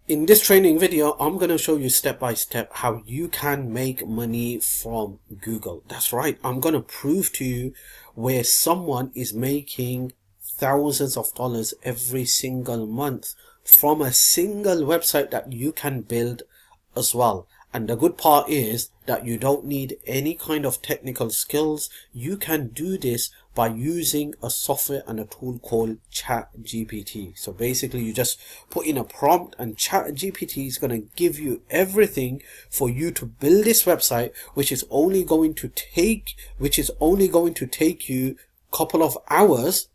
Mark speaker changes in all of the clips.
Speaker 1: In this training video, I'm going to show you step by step how you can make money from Google. That's right. I'm going to prove to you where someone is making thousands of dollars every single month from a single website that you can build as well. And the good part is that you don't need any kind of technical skills. You can do this by using a software and a tool called ChatGPT. So basically you just put in a prompt and ChatGPT is going to give you everything for you to build this website, which is only going to take you a couple of hours,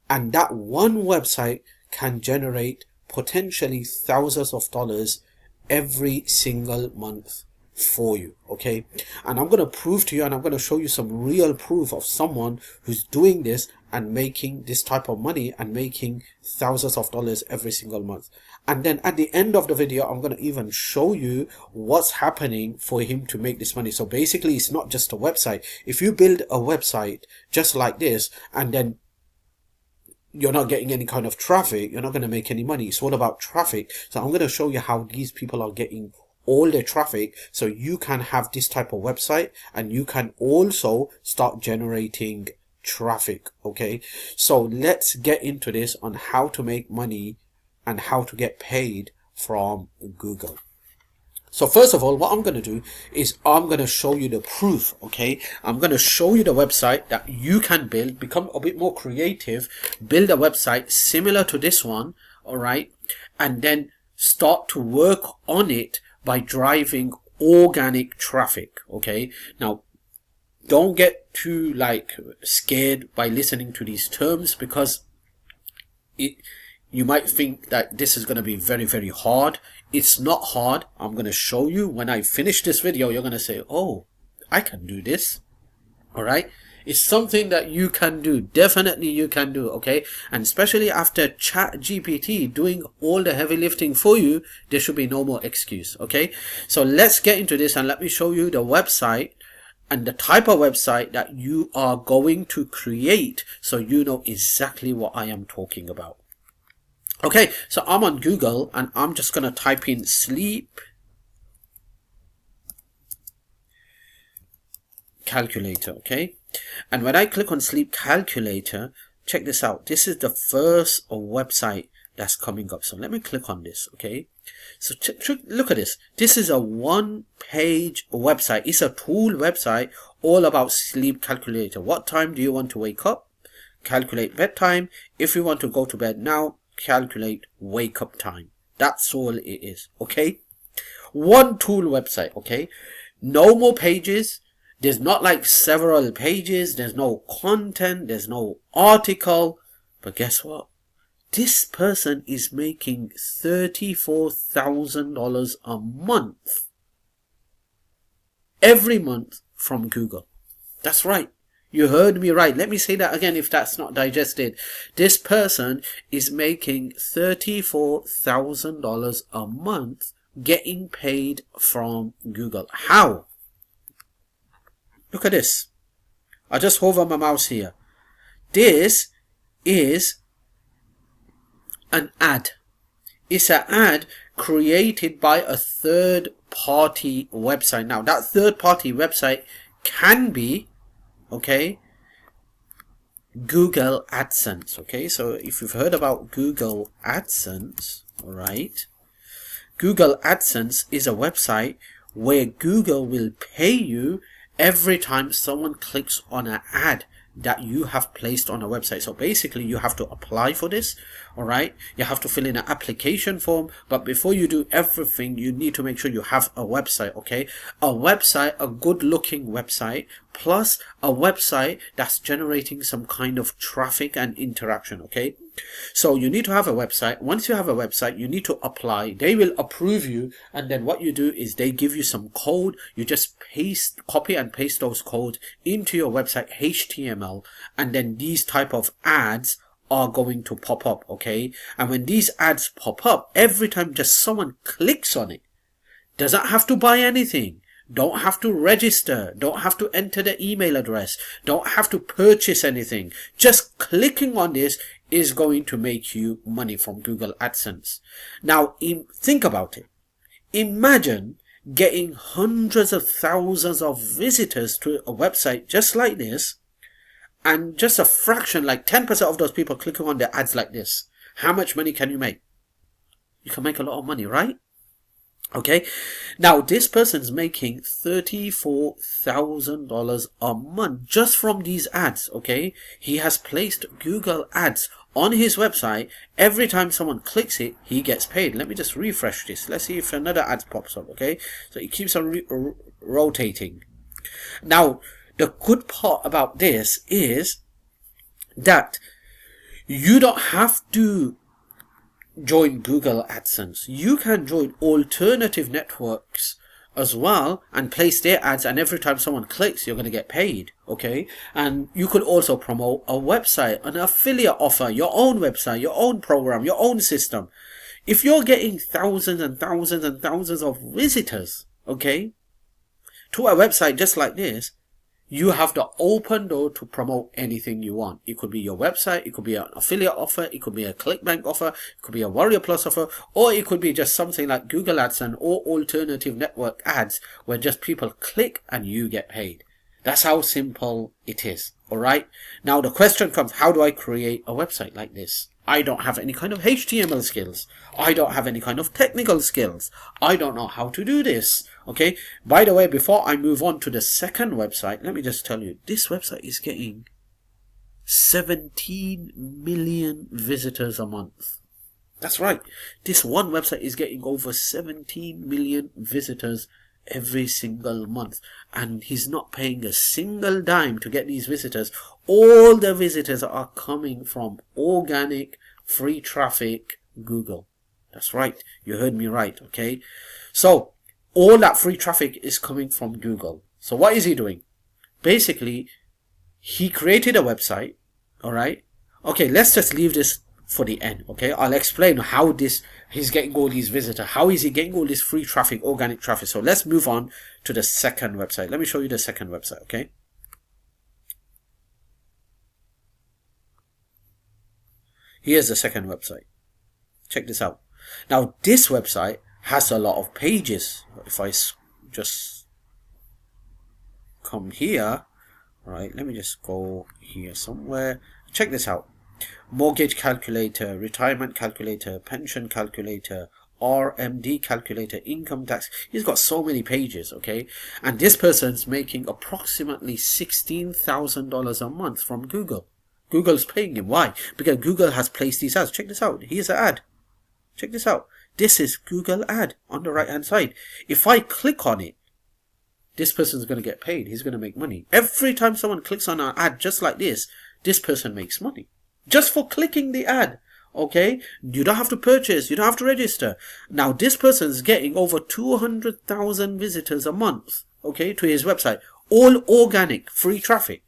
Speaker 1: and that one website can generate potentially thousands of dollars every single month for you. Okay, and I'm going to prove to you, and I'm going to show you some real proof of someone who's doing this and making this type of money and making thousands of dollars every single month. And then at the end of the video, I'm going to even show you what's happening for him to make this money. So basically it's not just a website. If you build a website just like this and then you're not getting any kind of traffic, you're not going to make any money. It's all about traffic. So I'm going to show you how these people are getting all their traffic, so you can have this type of website and you can also start generating traffic. Okay, so let's get into this on how to make money and how to get paid from Google. So first of all, what I'm going to do is I'm going to show you the proof. Okay, I'm going to show you the website that you can build, become a bit more creative, build a website similar to this one. All right, and then start to work on it by driving organic traffic. Okay, now don't get too scared by listening to these terms, because you might think that this is going to be very, very hard. It's not hard. I'm going to show you. When I finish this video, you're going to say, oh, I can do this. All right. It's something that you can do. Definitely you can do. Okay. And especially after ChatGPT doing all the heavy lifting for you, there should be no more excuse. Okay. So let's get into this and let me show you the website and the type of website that you are going to create, so you know exactly what I am talking about. Okay, so I'm on Google and I'm just going to type in sleep calculator. Okay, and when I click on sleep calculator, check this out. This is the first website that's coming up. So let me click on this. Okay, so look at this. This is a one-page website. It's a tool website all about sleep calculator. What time do you want to wake up? Calculate bedtime. If you want to go to bed now, calculate wake up time. That's all it is. Okay, one tool website. Okay, no more pages. There's not like several pages. There's no content. There's no article. But guess what? This person is making $34,000 a month every month from Google. That's right. You heard me right. Let me say that again if that's not digested. This person is making $34,000 a month getting paid from Google. How? Look at this. I just hover my mouse here. This is an ad. It's an ad created by a third-party website. Now, that third-party website can be, okay, Google AdSense. Okay, so if you've heard about Google AdSense, all right, Google AdSense is a website where Google will pay you every time someone clicks on an ad that you have placed on a website. So basically you have to apply for this. All right, you have to fill in an application form, but before you do everything, you need to make sure you have a website. Okay, a website, a good looking website, plus a website that's generating some kind of traffic and interaction. Okay, so you need to have a website. Once you have a website, you need to apply. They will approve you, and then what you do is they give you some code. You just copy and paste those codes into your website HTML, and then these type of ads are going to pop up. Okay, and when these ads pop up, every time just someone clicks on it, doesn't have to buy anything, don't have to register, don't have to enter the email address, don't have to purchase anything. Just clicking on this is going to make you money from Google AdSense. Now, think about it. Imagine getting hundreds of thousands of visitors to a website just like this, and just a fraction, like 10% of those people clicking on the ads like this. How much money can you make? You can make a lot of money, right? Okay, now this person's making $34,000 a month just from these ads. Okay, he has placed Google ads on his website. Every time someone clicks it, he gets paid. Let me just refresh this. Let's see if another ad pops up. Okay, so it keeps on rotating. Now, the good part about this is that you don't have to join Google AdSense. You can join alternative networks as well and place their ads, and every time someone clicks, you're going to get paid. Okay, and you could also promote a website, an affiliate offer, your own website, your own program, your own system. If you're getting thousands and thousands and thousands of visitors, okay, to a website just like this, you have the open door to promote anything you want. It could be your website, it could be an affiliate offer, it could be a ClickBank offer, it could be a Warrior Plus offer, or it could be just something like Google AdSense or alternative network ads where just people click and you get paid. That's how simple it is. Alright? Now the question comes, how do I create a website like this? I don't have any kind of HTML skills. I don't have any kind of technical skills. I don't know how to do this. Okay, by the way, before I move on to the second website, let me just tell you, this website is getting 17 million visitors a month. That's right. This one website is getting over 17 million visitors every single month. And he's not paying a single dime to get these visitors. All the visitors are coming from organic, free traffic, Google. That's right. You heard me right. Okay. So, all that free traffic is coming from Google. So what is he doing? Basically, he created a website. Alright. Okay, let's just leave this for the end. Okay, I'll explain how he's getting all these visitors. How is he getting all this free traffic, organic traffic? So let's move on to the second website. Let me show you the second website. Okay. Here's the second website. Check this out. Now, this website has a lot of pages. If I just come here, right, let me just go here somewhere. Check this out. Mortgage calculator, retirement calculator, pension calculator, RMD calculator, income tax. He's got so many pages, okay? And this person's making approximately $16,000 a month from Google. Google's paying him. Why? Because Google has placed these ads. Check this out. Here's an ad. Check this out. This is Google ad on the right hand side. If I click on it, this person's going to get paid. He's going to make money. Every time someone clicks on an ad just like this person makes money. Just for clicking the ad. Okay? You don't have to purchase. You don't have to register. Now, this person's getting over 200,000 visitors a month. Okay? To his website. All organic, free traffic.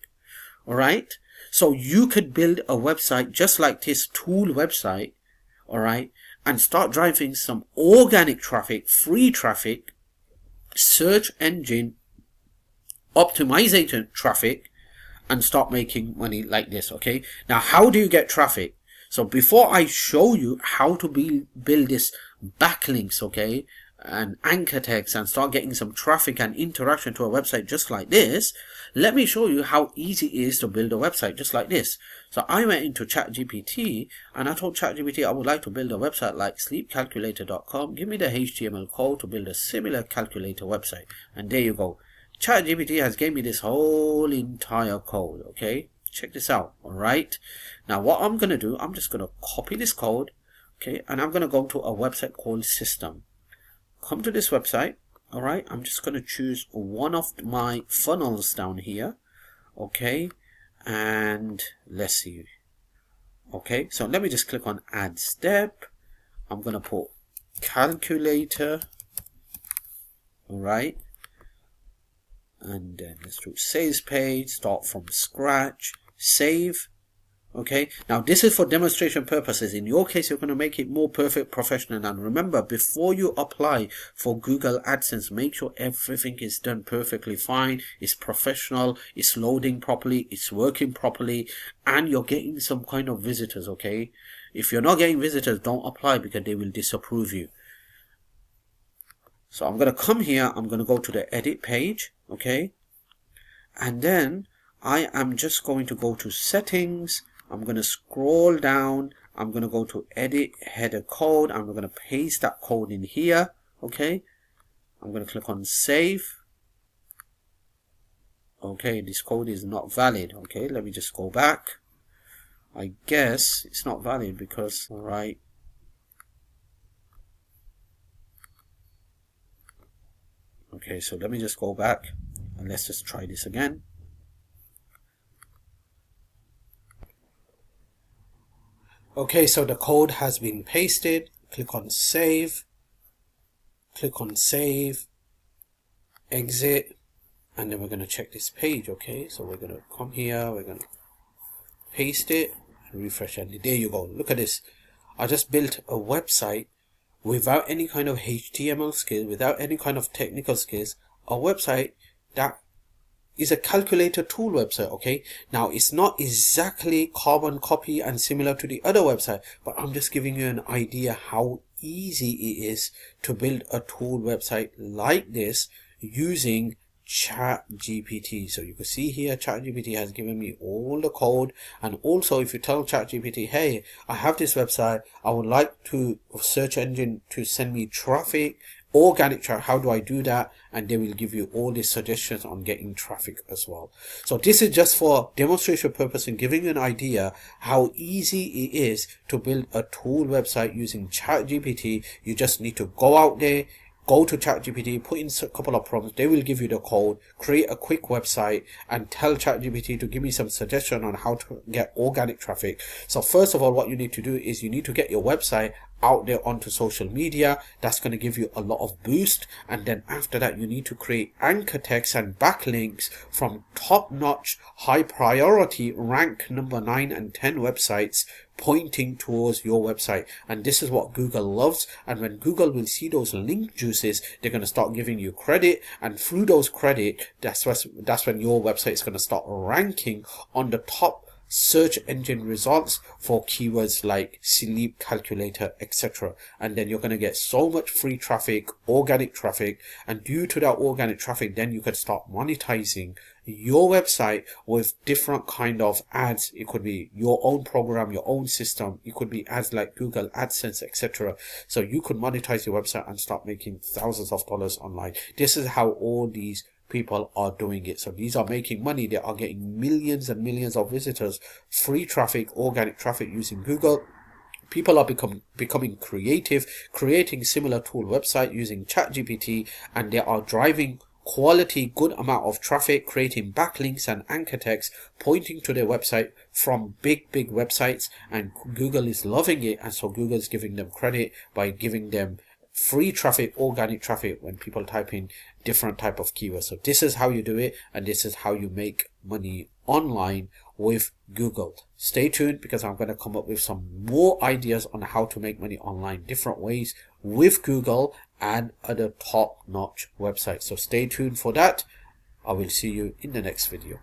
Speaker 1: Alright? So you could build a website just like this tool website. Alright? And start driving some organic traffic, free traffic, search engine optimization traffic, and start making money like this. Okay, now how do you get traffic? So before I show you how to build this backlinks, okay, and anchor text and start getting some traffic and interaction to a website just like this, let me show you how easy it is to build a website just like this. So I went into ChatGPT and I told ChatGPT I would like to build a website like sleepcalculator.com. Give me the HTML code to build a similar calculator website. And there you go. ChatGPT has gave me this whole entire code. Okay, check this out. Alright, now what I'm going to do, I'm just going to copy this code. Okay, and I'm going to go to a website called System. Come to this website. Alright, I'm just going to choose one of my funnels down here. Okay, and let's see. Okay, so let me just click on add step. I'm going to put calculator. Alright, and then let's do sales page, start from scratch, save. Okay, now this is for demonstration purposes. In your case, you're going to make it more perfect, professional. And remember, before you apply for Google AdSense, make sure everything is done perfectly fine, it's professional, it's loading properly, it's working properly, and you're getting some kind of visitors. Okay, if you're not getting visitors, don't apply because they will disapprove you. So I'm going to come here, I'm going to go to the edit page, okay, and then I am just going to go to settings. I'm going to scroll down, I'm going to go to edit header code, I'm going to paste that code in here, okay. I'm going to click on save. Okay, this code is not valid. Okay, let me just go back. I guess it's not valid because, alright. Okay, so let me just go back and let's just try this again. Okay, so the code has been pasted. Click on save, exit, and then we're going to check this page. Okay, so we're going to come here, we're going to paste it and refresh, and there you go. Look at this. I just built a website without any kind of HTML skills, without any kind of technical skills, a website that is a calculator tool website. Okay, now it's not exactly carbon copy and similar to the other website, but I'm just giving you an idea how easy it is to build a tool website like this using ChatGPT. So you can see here ChatGPT has given me all the code, and also if you tell ChatGPT, hey, I have this website, I would like to search engine to send me traffic, organic traffic, how do I do that? And they will give you all these suggestions on getting traffic as well. So this is just for demonstration purpose and giving you an idea how easy it is to build a tool website using ChatGPT. You just need to go out there, go to ChatGPT, put in a couple of prompts, they will give you the code, create a quick website, and tell ChatGPT to give me some suggestion on how to get organic traffic. So first of all, what you need to do is you need to get your website out there onto social media. That's going to give you a lot of boost, and then after that you need to create anchor text and backlinks from top-notch, high priority, rank number 9 and 10 websites pointing towards your website. And this is what Google loves, and when Google will see those link juices, they're going to start giving you credit, and through those credit, that's when your website is going to start ranking on the top search engine results for keywords like sleep calculator, etc. And then you're going to get so much free traffic, organic traffic, and due to that organic traffic, then you can start monetizing your website with different kind of ads. It could be your own program, your own system, it could be ads like Google AdSense, etc. So you could monetize your website and start making thousands of dollars online. This is how all these people are doing it. So these are making money. They are getting millions and millions of visitors, free traffic, organic traffic using Google. People are becoming creative, creating similar tool website using ChatGPT, and they are driving quality, good amount of traffic, creating backlinks and anchor text pointing to their website from big websites, and Google is loving it, and so Google is giving them credit by giving them free traffic, organic traffic when people type in different type of keywords. So this is how you do it, and this is how you make money online with Google. Stay tuned because I'm going to come up with some more ideas on how to make money online, different ways with Google and other top-notch websites. So stay tuned for that. I will see you in the next video.